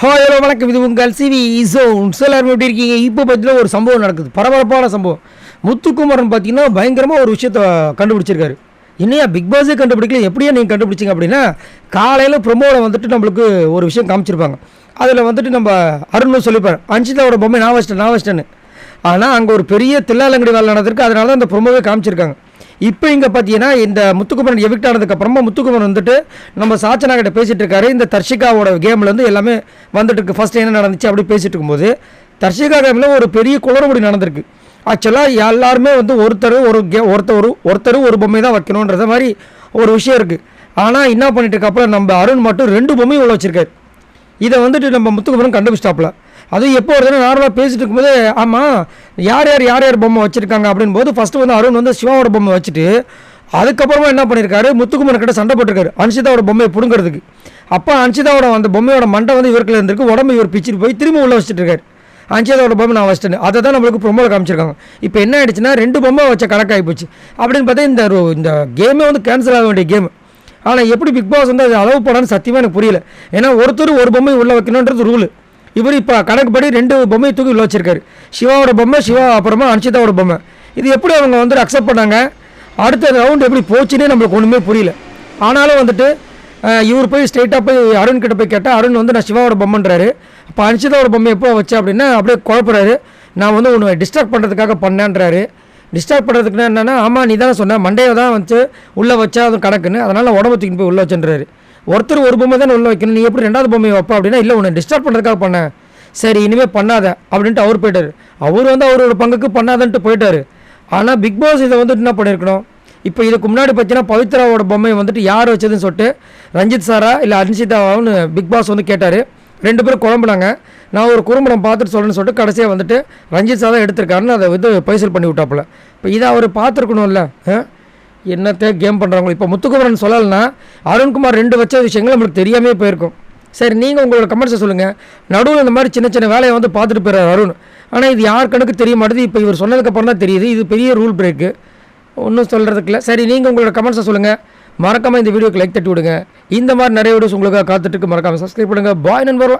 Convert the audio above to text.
Hi hello வணக்கம், இது உங்கள் சிவி ஜோன். எல்லாரும் எப்படி இருக்கீங்க? இப்போ பார்த்தீங்கன்னா ஒரு சம்பவம் நடக்குது, பரபரப்பான சம்பவம். முத்துக்குமரன் பார்த்தீங்கன்னா பயங்கரமாக ஒரு விஷயத்தை கண்டுபிடிச்சிருக்காரு. என்னையா பிக் பாஸே கண்டுபிடிக்கல, எப்படியா நீங்கள் கண்டுபிடிச்சிங்க அப்படின்னா, காலையில் ப்ரொமோவில் வந்துட்டு நம்மளுக்கு ஒரு விஷயம் காமிச்சிருப்பாங்க. அதில் வந்துட்டு நம்ம அருணும் சொல்லிப்பார், அஞ்சிதாவோட பொம்மை நான் வச்சிட்டேன்னு. ஆனால் அங்கே ஒரு பெரிய தில்லாலங்கடி வேலை நடந்திருக்கு, அதனால தான் அந்த ப்ரொமோவே காமிச்சிருக்காங்க. இப்போ இங்கே பார்த்தீங்கன்னா இந்த முத்துக்குமரன் எவிக்ட் ஆனதுக்கப்புறமா முத்துக்குமரன் வந்துட்டு நம்ம சாச்சனா கிட்ட பேசிகிட்டு இருக்காரு. இந்த தர்ஷிகாவோட கேமில் வந்து எல்லாமே வந்துட்டு இருக்கு. ஃபஸ்ட்டு என்ன நடந்துச்சு அப்படி பேசிகிட்டு இருக்கும்போது தர்ஷிகா கேமில் ஒரு பெரிய குளறுபடி நடந்திருக்கு. ஆக்சுவலாக எல்லாருமே வந்து ஒருத்தர் ஒரு பொம்மை தான் வைக்கணுன்ற மாதிரி ஒரு விஷயம் இருக்குது. ஆனால் என்ன பண்ணிட்டு இருக்காப்புல நம்ம அருண் மட்டும் 2 பொம்மையும் உள்ள வச்சிருக்காரு. இதை வந்துட்டு நம்ம முத்துக்குமரன் கண்டுபிடிச்சிட்டாப்புல. அதுவும் எப்போ வருதுன்னா நார்மலாக பேசிட்டு இருக்கும்போது, ஆமாம் யார் பொம்மை வச்சுருக்காங்க அப்படின் போது ஃபஸ்ட்டு வந்து அருண் வந்து சிவாவோட பொம்மை வச்சுட்டு அதுக்கப்புறமா என்ன பண்ணியிருக்காரு, முத்துக்குமரன் கிட்ட சண்டை போட்டிருக்காரு அன்ஷிதாவோட பொம்மையை பிடுங்கிறதுக்கு. அப்போ அன்ஷிதாவோட அந்த பொம்மையோட மண்டை வந்து இவருக்குள்ள இருந்திருக்கு, உடம்பு இவர் பிச்சுட்டு போய் திரும்ப உள்ளே வச்சுட்டு இருக்காரு. அன்ஷிதாவோட பொம்மை நான் வச்சிட்டேன், அதை தான் நம்மளுக்கு ப்ரொமோவில் காமிச்சிருக்காங்க. இப்போ என்ன ஆயிடுச்சுன்னா 2 பொம்மை வச்ச கணக்காகி போச்சு. அப்படின்னு பார்த்தா இந்த கேமே வந்து கேன்சல் ஆக வேண்டிய கேம். ஆனால் எப்படி பிக் பாஸ் வந்து அது அளவு போடான்னு சத்தியமாக எனக்கு புரியல. ஏன்னா ஒருத்தர் ஒரு பொம்மை உள்ளே வைக்கணுன்றது ரூல். இவர் இப்போ கணக்குப்படி 2 பொம்மையை தூக்கி உள்ள வச்சிருக்காரு. சிவாவோட பொம்மை, சிவா அப்புறமா அன்ஷிதாவோட பொம்மை. இது எப்படி அவங்க வந்து அக்செப்ட் பண்ணாங்க, அடுத்த ரவுண்ட் எப்படி போச்சுன்னே நம்மளுக்கு ஒன்றுமே புரியல. ஆனாலும் வந்துட்டு இவர் போய் ஸ்ட்ரெயிட்டாக போய் அருண் கிட்ட போய் கேட்டால் அருண் வந்து நான் சிவாவோட பொம்மைன்றாரு. அப்போ அன்ஷிதாவோட பொம்மை எப்போ வச்சேன் அப்படின்னா அப்படியே குழப்பறாரு. நான் வந்து உன்னை டிஸ்ட்ராக்ட் பண்ணுறதுக்காக பண்ணேன்றாரு. டிஸ்ட்ராக்ட் பண்ணுறதுக்குன்னா என்னென்னா, ஆமாம் நீ தானே சொன்ன மண்டையை தான் வச்சு உள்ளே வச்சா அது கணக்குன்னு, அதனால் உடம்பு தூக்கி போய் உள்ளே வச்சுன்றாரு. ஒருத்தர் ஒரு பொம்மை தானே உள்ளே வைக்கணும், நீ எப்படி 2வது பொம்மையை வைப்பா அப்படின்னா, இல்லை உன்னை டிஸ்டர்ப் பண்ணுறதுக்காக பண்ணேன், சரி இனிமேல் பண்ணாத அப்படின்ட்டு அவர் போயிட்டார். அவர் வந்து அவரோட பங்குக்கு பண்ணாதன்ட்டு போயிட்டார். ஆனால் பிக் பாஸ் இதை வந்துட்டு என்ன பண்ணியிருக்கணும், இப்போ இதுக்கு முன்னாடி பார்த்தீங்கன்னா பவித்ராவோட பொம்மையை வந்துட்டு யார் வச்சதுன்னு சொல்லிட்டு ரஞ்சித் சாரா இல்லை அன்ஷிதாவான்னு பிக் பாஸ் வந்து கேட்டார். 2 பேரும் குழம்புனாங்க. நான் ஒரு குறும்படம் பார்த்துட்டு சொல்கிறேன்னு சொல்லிட்டு கடைசியாக வந்துட்டு ரஞ்சித் சார் தான் எடுத்திருக்காருன்னு அதை வந்து பைசல் பண்ணி விட்டாப்புல. இப்போ இதை அவர் பார்த்துருக்கணும்ல, என்னத்தை கேம் பண்ணுறாங்க. இப்போ முத்துக்குமரன் சொல்லலைன்னா அருண்குமார் 2 வச்ச விஷயங்கள் நம்மளுக்கு தெரியாமே போயிருக்கும். சரி, நீங்கள் உங்களோட கமெண்ட்ஸை சொல்லுங்கள். நடுவில் இந்த மாதிரி சின்ன சின்ன வேலையை வந்து பார்த்துட்டு போயிறார் அருண். ஆனால் இது யார் கணக்கு தெரிய மாட்டேது. இப்போ இவர் சொன்னதுக்கப்புறம் தான் தெரியுது இது பெரிய ரூல் பிரேக்கு, ஒன்றும் சொல்கிறதுக்கு இல்லை. சரி, நீங்கள் உங்களோட கமெண்ட்ஸை சொல்லுங்கள். மறக்காமல் இந்த வீடியோக்கு லைக் தட்டி விடுங்க. இந்த மாதிரி நிறைய வீடியோஸ் உங்களுக்காக காத்துட்டு மறக்காமல் சப்ஸ்கிரைப் பண்ணுங்கள். பாய் நண்பர்களே.